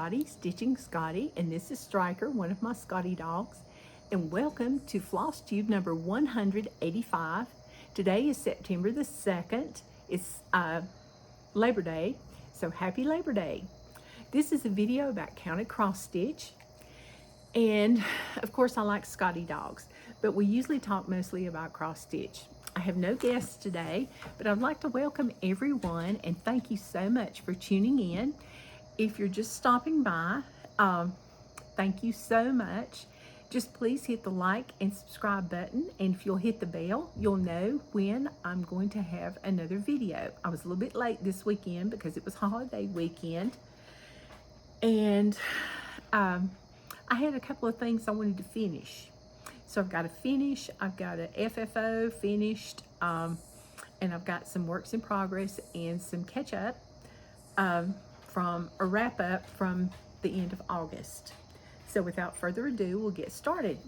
Scotty, Stitching Scotty, and this is Striker, one of my Scotty dogs. And welcome to Flosstube number 185. Today is September the 2nd. It's Labor Day, so happy Labor Day. This is a video about counted cross stitch. And of course I like Scotty dogs, but we usually talk mostly about cross stitch. I have no guests today, but I'd like to welcome everyone and thank you so much for tuning in. If you're just stopping by, thank you so much. Just please hit the like and subscribe button, and if you'll hit the bell, you'll know when I'm going to have another video. I was a little bit late this weekend because it was holiday weekend, and I had a couple of things I wanted to finish. So I've got to finish, I've got an FFO finished, and I've got some works in progress and some catch up from a wrap up from the end of August. So without further ado, we'll get started.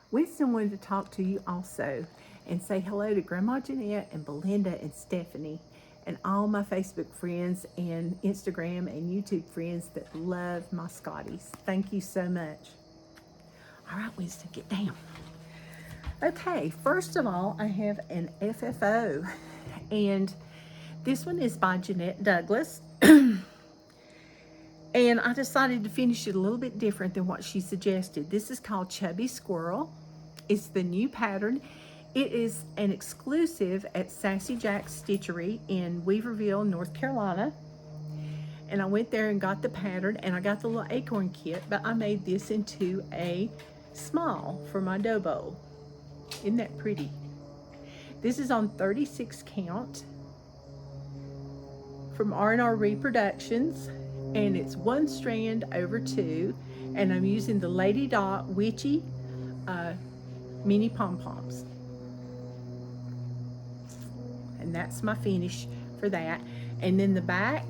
Winston wanted to talk to you also and say hello to Grandma Jeannette and Belinda and Stephanie and all my Facebook friends and Instagram and YouTube friends that love my Scotties. Thank you so much. All right, Winston, get down. Okay, first of all, I have an FFO, and this one is by Jeannette Douglas. And I decided to finish it a little bit different than what she suggested. This is called Chubby Squirrel. It's the new pattern. It is an exclusive at Sassy Jacks Stitchery in Weaverville, North Carolina. And I went there and got the pattern, and I got the little acorn kit, but I made this into a small for my dough bowl. Isn't that pretty? This is on 36 count from R&R Reproductions, and it's 1 strand over 2, and I'm using the Lady Dot Witchy mini pom-poms, and that's my finish for that. And then the back,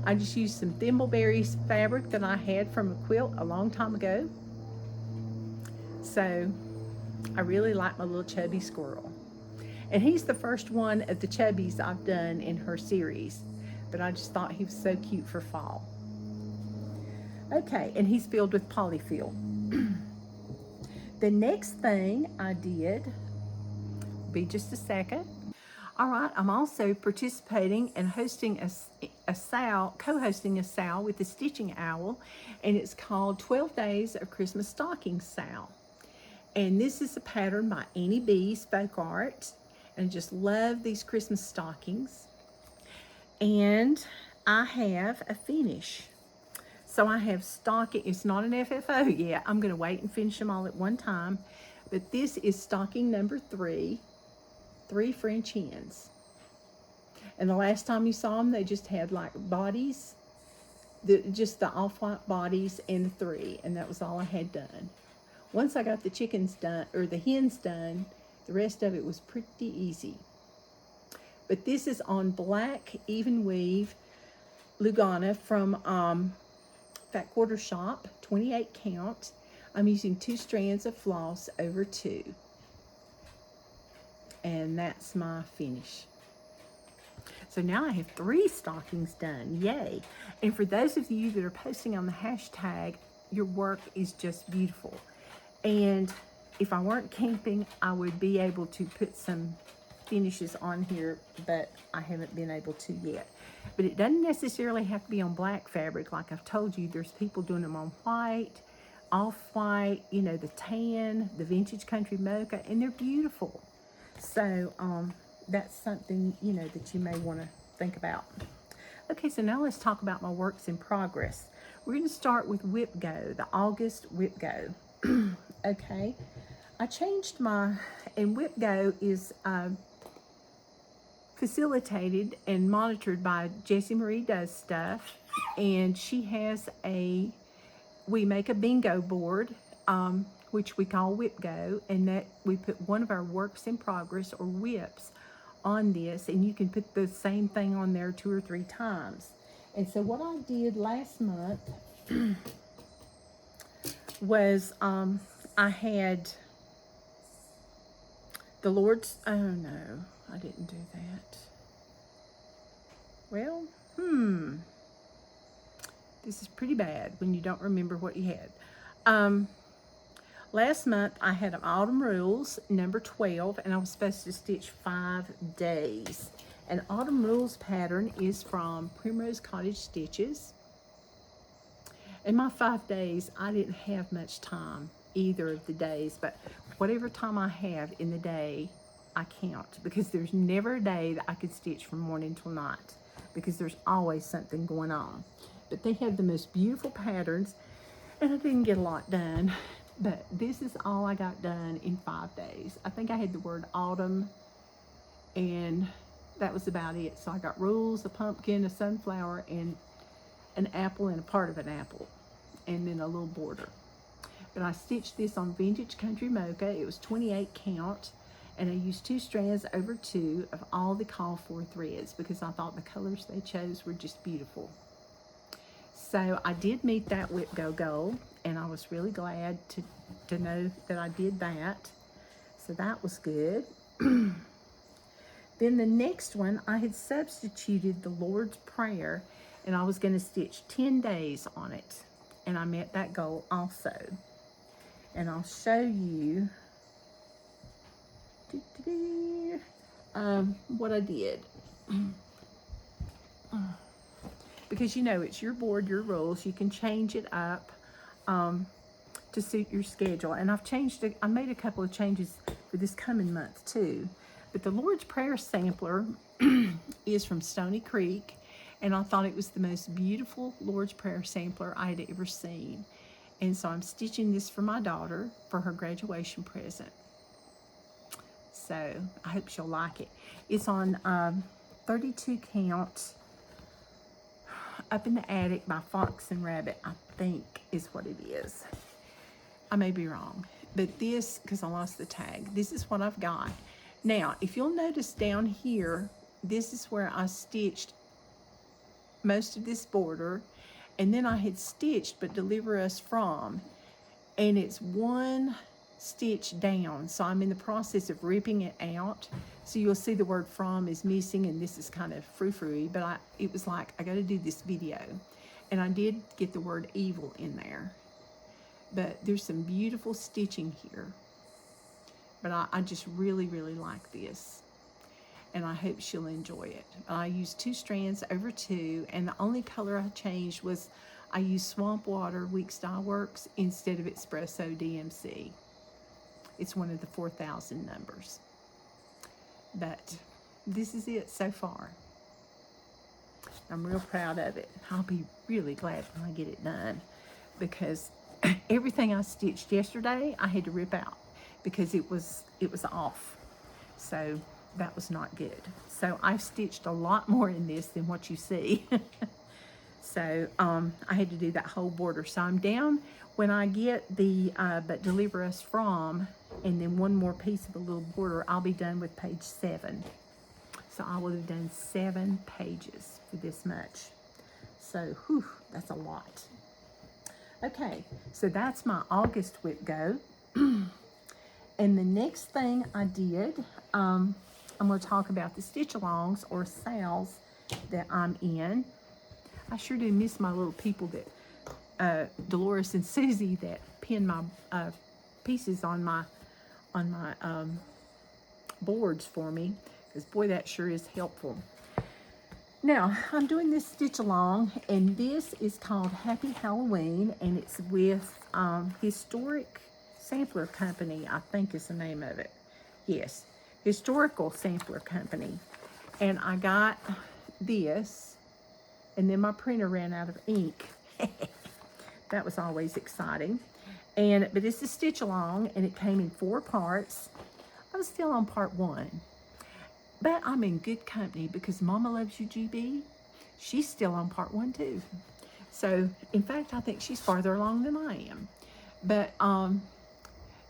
I just used some Thimbleberries fabric that I had from a quilt a long time ago. So I really like my little Chubby Squirrel. And he's the first one of the Chubbies I've done in her series, but I just thought he was so cute for fall. Okay, and he's filled with polyfill. The next thing I did, will be just a second. All right, I'm also participating and hosting co-hosting a sale with the Stitching Owl, and it's called 12 Days of Christmas Stocking Sale. And this is a pattern by Beez Folk Art. And I just love these Christmas stockings. And I have a finish. So I have stocking, it's not an FFO yet. I'm gonna wait and finish them all at one time. But this is stocking number 3, 3 French hens. And the last time you saw them, they just had like bodies, just the off-white bodies and the 3, and that was all I had done. Once I got the chickens done, or the hens done, the rest of it was pretty easy. But this is on black even weave Lugana from Fat Quarter Shop, 28 count. I'm using 2 strands of floss over 2. And that's my finish. So now I have 3 stockings done, yay. And for those of you that are posting on the hashtag, your work is just beautiful. And if I weren't camping, I would be able to put some finishes on here, but I haven't been able to yet. But it doesn't necessarily have to be on black fabric. Like I've told you, there's people doing them on white, off-white, you know, the tan, the vintage country mocha, and they're beautiful. So that's something, you know, that you may want to think about. Okay, so now let's talk about my works in progress. We're going to start with WIPGO, the August WIPGO. Okay, I changed and WIPGO is facilitated and monitored by Jessie Marie Does Stuff, and she has we make a bingo board, which we call WIPGO, and that we put one of our works in progress or WIPs on this, and you can put the same thing on there 2 or 3 times. And so what I did last month was I had the Lord's, oh no, I didn't do that. Well, This is pretty bad when you don't remember what you had. Last month I had an Autumn Rules number 12, and I was supposed to stitch 5 days. And Autumn Rules pattern is from Primrose Cottage Stitches. In my 5 days, I didn't have much time either of the days, but whatever time I have in the day, I count, because there's never a day that I can stitch from morning till night, because there's always something going on. But they have the most beautiful patterns, and I didn't get a lot done, but this is all I got done in 5 days. I think I had the word autumn, and that was about it. So I got rules, a pumpkin, a sunflower, and an apple, and a part of an apple, and then a little border. But I stitched this on Vintage Country Mocha. It was 28 count, and I used 2 strands over 2 of all the call for threads, because I thought the colors they chose were just beautiful. So I did meet that WIPGO goal, and I was really glad to know that I did that. So that was good. Then the next one, I had substituted the Lord's Prayer, and I was going to stitch 10 days on it, and I met that goal also. And I'll show you what I did. Because you know, it's your board, your rules. You can change it up to suit your schedule. And I've changed it. I made a couple of changes for this coming month too. But the Lord's Prayer sampler is from Stoney Creek, and I thought it was the most beautiful Lord's Prayer sampler I had ever seen. And so I'm stitching this for my daughter for her graduation present. So I hope she'll like it. It's on 32 count, Up in the Attic by Fox and Rabbit, I think is what it is. I may be wrong, but this, because I lost the tag, this is what I've got. Now, if you'll notice down here, this is where I stitched most of this border, and then I had stitched But Deliver Us From, and it's 1 stitch down, so I'm in the process of ripping it out. So you'll see the word from is missing, and this is kind of frou-frou-y, but it was like, I got to do this video, and I did get the word evil in there. But there's some beautiful stitching here, but I just really, really like this, and I hope she'll enjoy it. I used 2 strands over 2, and the only color I changed was I used Swamp Water Weeks Dye Works instead of Espresso DMC. It's one of the 4,000 numbers. But this is it so far. I'm real proud of it. I'll be really glad when I get it done, because everything I stitched yesterday I had to rip out because it was off. So that was not good. So I've stitched a lot more in this than what you see. So I had to do that whole border. So I'm down, when I get the But Deliver Us From, and then 1 more piece of a little border, I'll be done with page 7. So I will have done 7 pages for this much. So, whew, that's a lot. Okay, so that's my August WIPGO. And the next thing I did, I'm going to talk about the stitch-alongs or sales that I'm in. I sure do miss my little people that, Dolores and Susie, that pin my pieces on my boards for me, because boy, that sure is helpful. Now, I'm doing this stitch along, and this is called Happy Halloween, and it's with Historic Sampler Company, I think is the name of it. Yes, Historical Sampler Company. And I got this, and then my printer ran out of ink. That was always exciting. But it's a stitch along, and it came in 4 parts. I'm still on part 1. But I'm in good company, because Mama Loves You GB, she's still on part 1 too. So, in fact, I think she's farther along than I am. But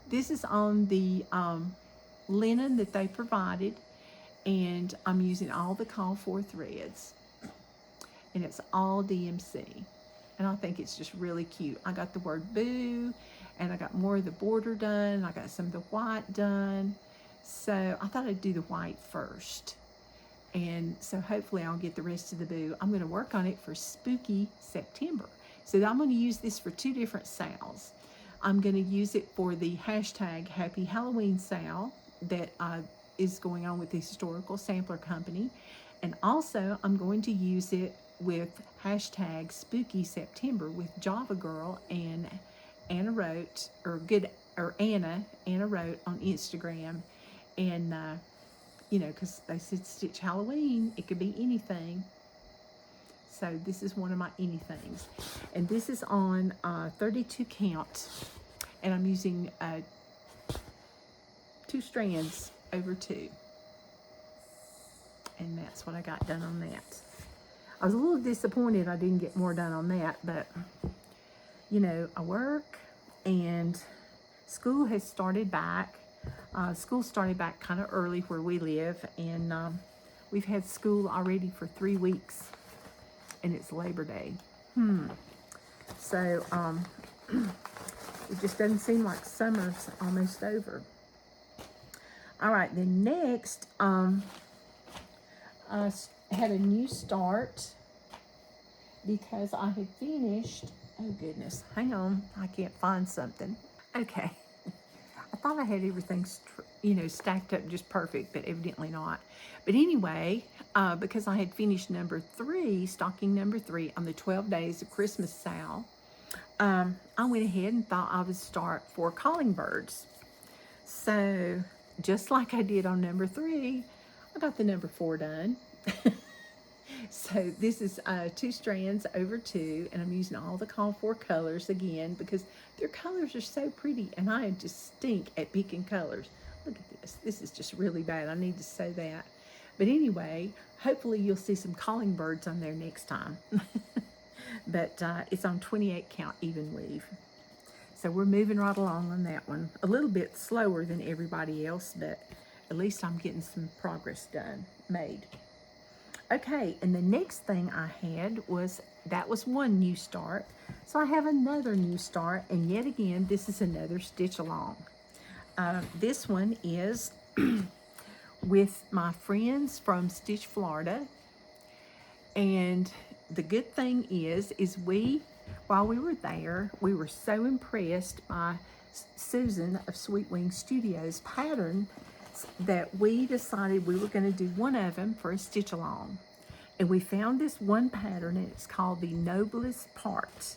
this is on the linen that they provided, and I'm using all the call for threads. And it's all DMC. And I think it's just really cute. I got the word boo, and I got more of the border done. I got some of the white done. So I thought I'd do the white first. And so hopefully I'll get the rest of the boo. I'm going to work on it for spooky September, So I'm going to use this for 2 different sales. I'm going to use it for the hashtag Happy Halloween sale that is going on with the Historical Sampler Company. And also I'm going to use it with hashtag Spooky September with Java Girl and Anna Wrote, Anna Wrote on Instagram. And, you know, because they said Stitch Halloween, it could be anything. So this is one of my anythings. And this is on 32 count. And I'm using 2 strands over 2. And that's what I got done on that. I was a little disappointed I didn't get more done on that, but you know, I work and school has started back. School started back kind of early where we live, and we've had school already for 3 weeks, and it's Labor Day. So it just doesn't seem like summer's almost over. All right, then next, I had a new start because I had finished, oh goodness, hang on, I can't find something. Okay, I thought I had everything, you know, stacked up just perfect, but evidently not. But anyway, because I had finished number 3, stocking number 3 on the 12 days of Christmas sale, I went ahead and thought I would start 4 calling birds. So just like I did on number 3, I got the number 4 done. So this is 2 strands over 2, and I'm using all the call for colors again because their colors are so pretty, and I just stink at picking colors. Look at this. This is just really bad. I need to sew that. But anyway, hopefully you'll see some calling birds on there next time. But it's on 28 count even weave. So we're moving right along on that one. A little bit slower than everybody else, but at least I'm getting some progress made. Okay, and the next thing I had was, that was one new start. So I have another new start, and yet again, this is another stitch along. This one is with my friends from Stitch, Florida. And the good thing is while we were there, we were so impressed by Susan of Sweet Wing Studios pattern that we decided we were going to do one of them for a stitch along. And we found this one pattern, and it's called the Noblest Part.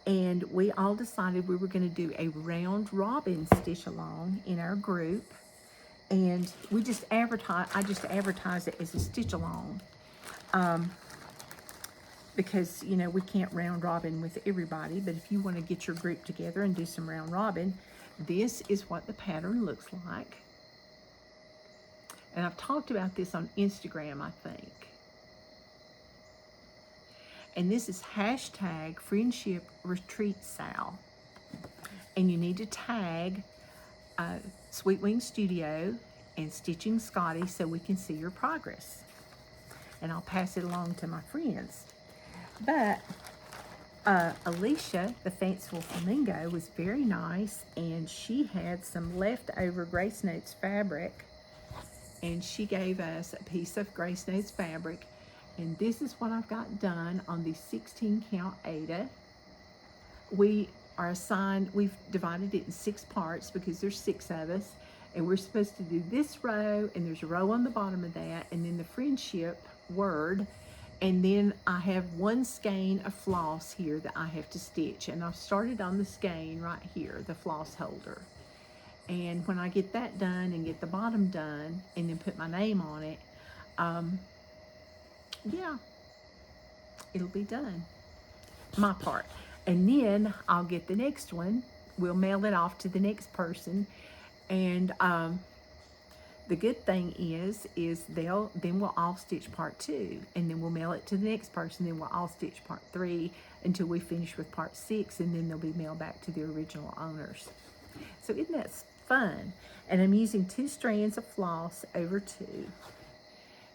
And we all decided we were going to do a round robin stitch along in our group. And we just I just advertise it as a stitch along. Because, you know, we can't round robin with everybody, but if you want to get your group together and do some round robin, this is what the pattern looks like. And I've talked about this on Instagram, I think. And this is hashtag Friendship Retreat Sal. And you need to tag Sweet Wing Studio and Stitching Scotty so we can see your progress. And I'll pass it along to my friends. But Alicia, the Fanciful Flamingo, was very nice, and she had some leftover Grace Notes fabric, and she gave us a piece of Grace Notes fabric, and this is what I've got done on the 16 count Aida. We've divided it in 6 parts because there's 6 of us, and we're supposed to do this row, and there's a row on the bottom of that, and then the friendship word. And then I have 1 skein of floss here that I have to stitch. And I've started on the skein right here, the floss holder. And when I get that done and get the bottom done and then put my name on it, yeah, it'll be done, my part. And then I'll get the next one. We'll mail it off to the next person. And the good thing is then we'll all stitch part 2, and then we'll mail it to the next person, then we'll all stitch part 3 until we finish with part 6, and then they'll be mailed back to the original owners. So isn't that fun? And I'm using 2 strands of floss over 2,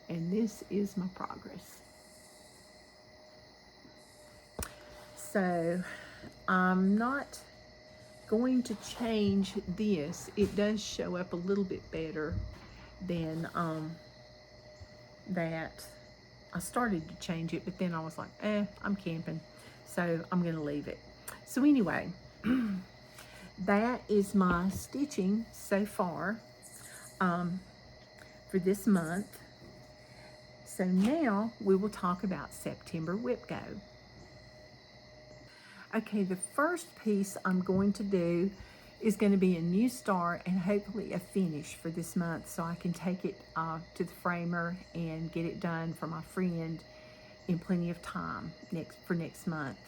and this is my progress. So I'm not going to change this. It does show up a little bit better than that. I started to change it, but then I was like, I'm camping. So I'm going to leave it. So anyway, that is my stitching so far for this month. So now we will talk about September WIPGO. Okay, the first piece I'm going to do is going to be a new start and hopefully a finish for this month, so I can take it to the framer and get it done for my friend in plenty of time for next month.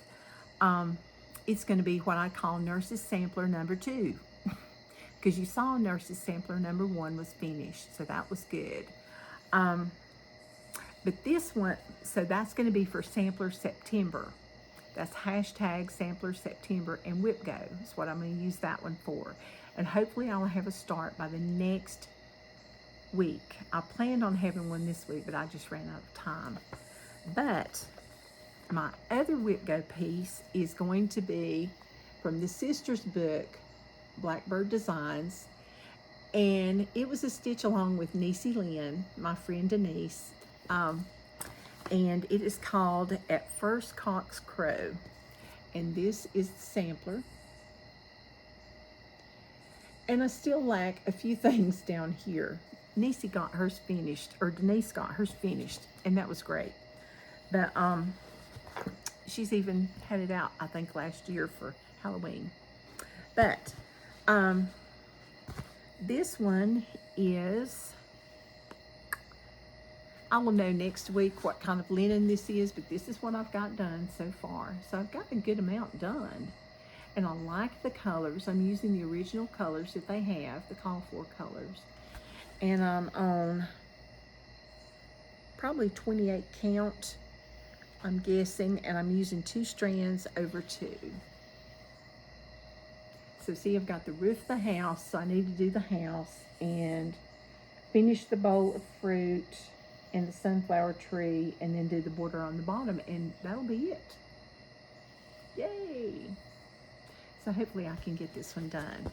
It's going to be what I call Nurse's Sampler number 2, because you saw Nurse's Sampler number 1 was finished, so that was good. But this one, so that's going to be for Sampler September. That's hashtag Sampler September, and WIPGO is what I'm going to use that one for. And hopefully I'll have a start by the next week. I planned on having one this week, but I just ran out of time. But my other WIPGO piece is going to be from the sister's book, Blackbird Designs. And it was a stitch along with Niecey Lynn, my friend Denise. And it is called At First Cock's Crow. And this is the sampler. And I still lack a few things down here. Niecey got hers finished, or Denise got hers finished, and that was great. But she's even had it out, I think, last year for Halloween. But this one is, I will know next week what kind of linen this is, but this is what I've got done so far. So I've got a good amount done. And I like the colors. I'm using the original colors that they have, the call for colors. And I'm on probably 28 count, I'm guessing, and I'm using 2 strands over 2. So see, I've got the roof of the house, so I need to do the house and finish the bowl of fruit and the sunflower tree, and then do the border on the bottom, and that'll be it. Yay! So hopefully I can get this one done,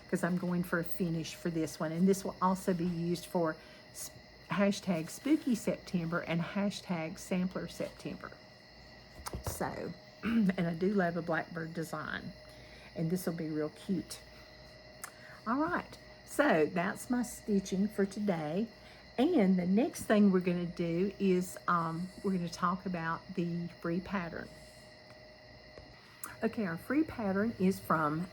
because I'm going for a finish for this one, and this will also be used for hashtag Spooky September and hashtag Sampler September. So, and I do love a blackbird design, and this will be real cute. All right, so that's my stitching for today. And the next thing we're going to do is we're going to talk about the free pattern. Okay, our free pattern is from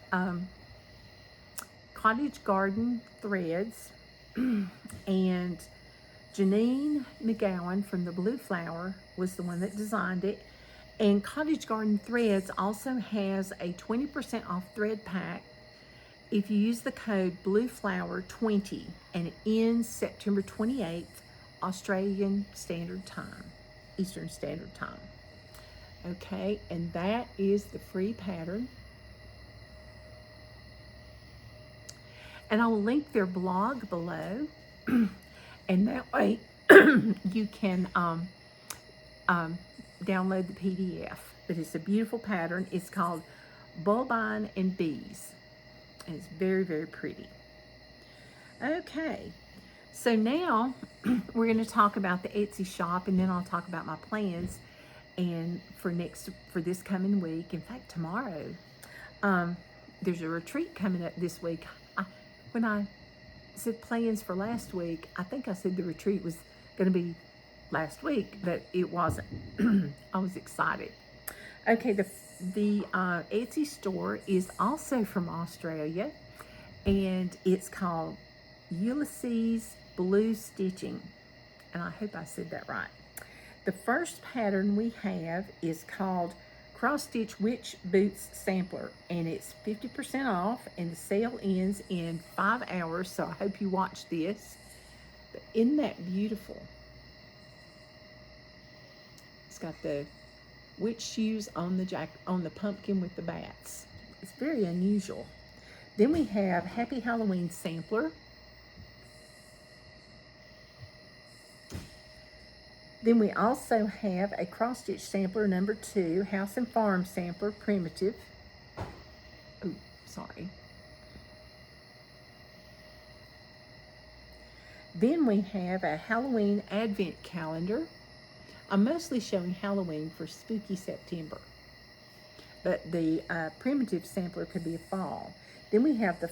Cottage Garden Threads, and Jeannine McGowan from the Blue Flower was the one that designed it. And Cottage Garden Threads also has a 20% off thread pack if you use the code BlueFlower20, and it ends September 28th, Australian Standard Time, Eastern Standard Time. Okay, and that is the free pattern. And I'll link their blog below, and that way you can download the PDF. But it's a beautiful pattern. It's called Bulbines and Beez. And it's very, very pretty. Okay, so now we're going to talk about the Etsy shop, and then I'll talk about my plans and for this coming week. In fact, tomorrow, there's a retreat coming up this week. When I said plans for last week, I think I said the retreat was going to be last week, but it wasn't. I was excited. Okay, the Etsy store is also from Australia, and it's called Ulysses Blue Stitching, and I hope I said that right. The first pattern we have is called Cross Stitch Witch Boots Sampler, and it's 50% off, and the sale ends in 5 hours, so I hope you watch this. But isn't that beautiful? It's got the witch shoes on the pumpkin with the bats. It's very unusual. Then we have Happy Halloween Sampler. Then we also have a cross stitch sampler number 2, House and Farm Sampler Primitive. Oh, sorry. Then we have a Halloween Advent Calendar. I'm mostly showing Halloween for Spooky September. but the primitive sampler could be a fall. Then we have the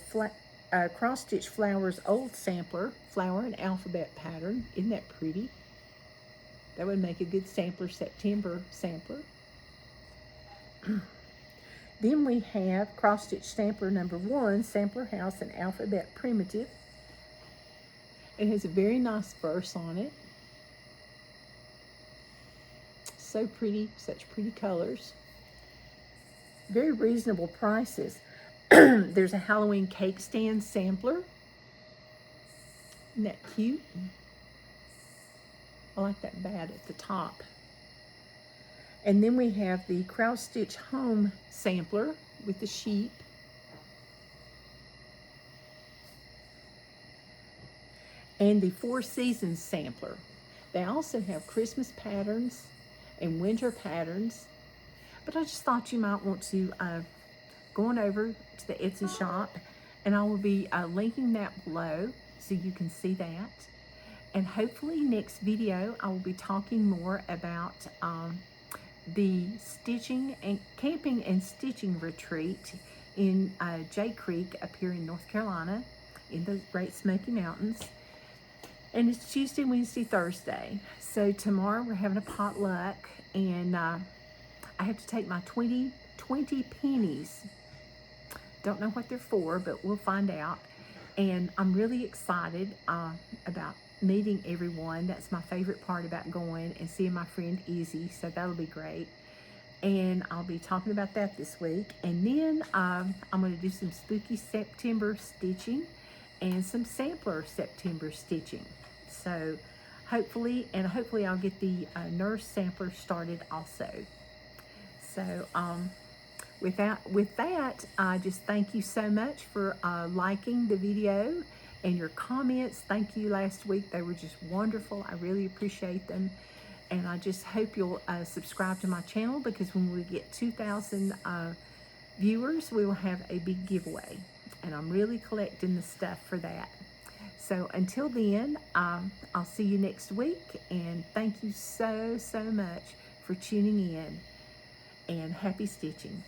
Cross Stitch Flowers Old Sampler, flower and alphabet pattern. Isn't that pretty? That would make a good sampler, September sampler. Then we have Cross Stitch Sampler number 1, Sampler House and Alphabet Primitive. It has a very nice verse on it. So pretty, such pretty colors. Very reasonable prices. There's a Halloween cake stand sampler. Isn't that cute? I like that bat at the top. And then we have the Cross Stitch Home sampler with the sheep. And the Four Seasons sampler. They also have Christmas patterns and winter patterns. But I just thought you might want to go on over to the Etsy shop, and I will be linking that below so you can see that. And hopefully next video I will be talking more about the stitching and camping and stitching retreat in Jay Creek up here in North Carolina in the Great Smoky Mountains. And it's Tuesday, Wednesday, Thursday. So tomorrow we're having a potluck, and I have to take my 20 pennies. Don't know what they're for, but we'll find out. And I'm really excited about meeting everyone. That's my favorite part about going, and seeing my friend Izzy, so that'll be great. And I'll be talking about that this week. And then I'm going to do some spooky September stitching and some sampler September stitching. So hopefully I'll get the nurse sampler started also. So with that, I just thank you so much for liking the video and your comments. Thank you last week. They were just wonderful. I really appreciate them. And I just hope you'll subscribe to my channel, because when we get 2,000 viewers, we will have a big giveaway. And I'm really collecting the stuff for that. So until then, I'll see you next week. And thank you so much for tuning in. And happy stitching.